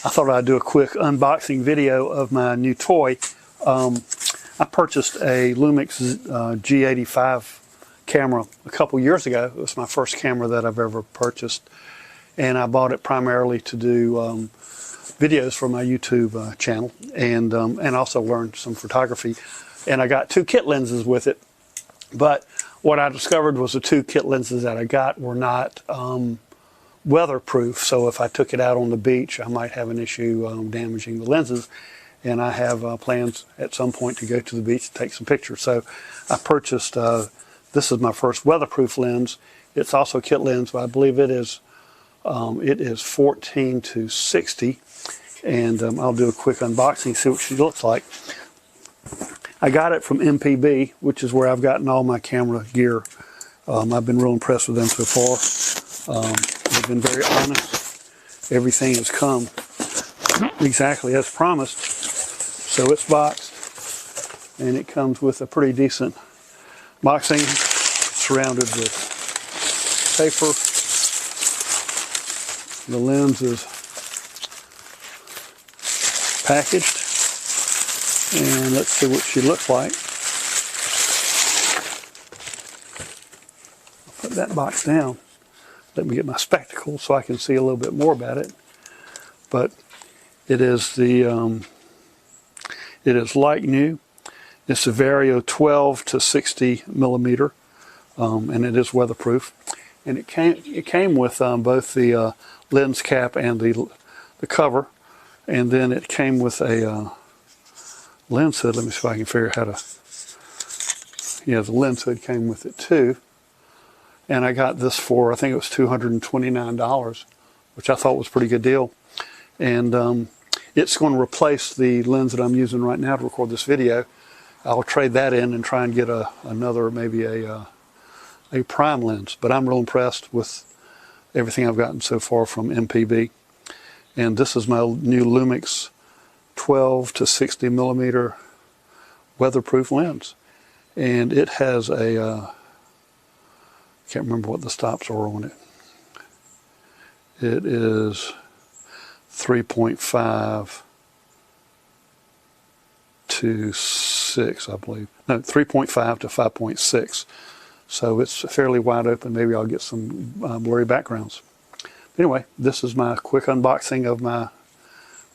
I thought I'd do a quick unboxing video of my new toy. I purchased a Lumix G85 camera a couple years ago. It was my first camera that I've ever purchased, and I bought it primarily to do videos for my YouTube channel, and also learn some photography. And I got two kit lenses with it, but what I discovered was the two kit lenses that I got were not weatherproof, so if I took it out on the beach I might have an issue damaging the lenses, and I have plans at some point to go to the beach to take some pictures. So I purchased, this is my first weatherproof lens. It's also a kit lens, but I believe it is 14-60, and I'll do a quick unboxing, see what she looks like. I got it from MPB, which is where I've gotten all my camera gear. I've been real impressed with them so far. They've been very honest. Everything has come exactly as promised. So it's boxed, and it comes with a pretty decent boxing, surrounded with paper. The lens is packaged, and let's see what she looks like. I'll put that box down. Let me get my spectacles so I can see a little bit more about it. But it is the it is like new. It's a Vario 12-60mm, and it is weatherproof. And it came with both the lens cap and the cover, and then it came with a lens hood. Let me see if I can figure out how to. Yeah, the lens hood came with it too. And I got this for, I think it was $229, which I thought was a pretty good deal. And it's going to replace the lens that I'm using right now to record this video. I'll trade that in and try and get another, maybe a prime lens. But I'm real impressed with everything I've gotten so far from MPB. And this is my new Lumix 12-60mm weatherproof lens. And it has a can't remember what the stops are on it. It is 3.5 to 6, I believe. No, 3.5 to 5.6. So it's fairly wide open. Maybe I'll get some blurry backgrounds. Anyway, this is my quick unboxing of my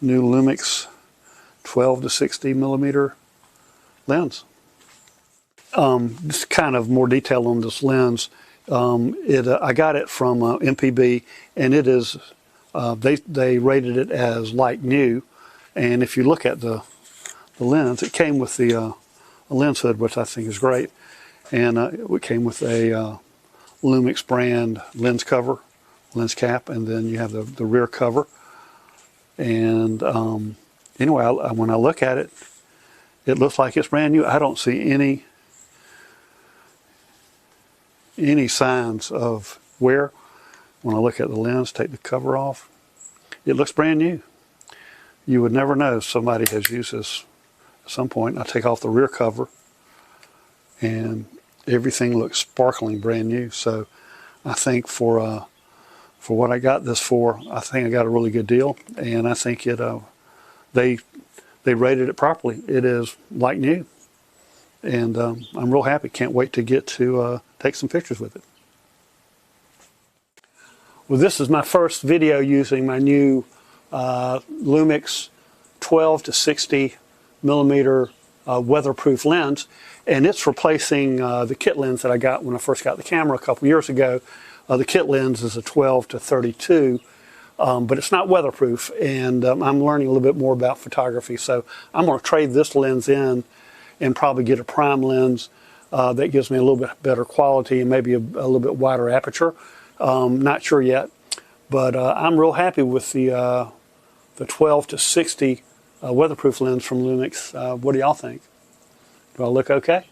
new Lumix 12-60mm lens. Just kind of more detail on this lens. I got it from MPB, and it is they rated it as like new. And if you look at the lens, it came with the lens hood, which I think is great, and it came with a Lumix brand lens cover, lens cap, and then you have the rear cover. And anyway, when I look at it, it looks like it's brand new. I don't see any signs of wear. When I look at the lens, take the cover off, it looks brand new. You would never know somebody has used this at some point. I take off the rear cover, and everything looks sparkling brand new. So I think for what I got this for, I think I got a really good deal, and I think they rated it properly. It is like new. And I'm real happy. Can't wait to get to take some pictures with it. Well, this is my first video using my new Lumix 12-60mm weatherproof lens, and it's replacing the kit lens that I got when I first got the camera a couple years ago. The kit lens is a 12-32, but it's not weatherproof, and I'm learning a little bit more about photography, so I'm going to trade this lens in and probably get a prime lens that gives me a little bit better quality and maybe a little bit wider aperture. Not sure yet, but I'm real happy with the 12-60 weatherproof lens from Lumix. What do y'all think? Do I look okay?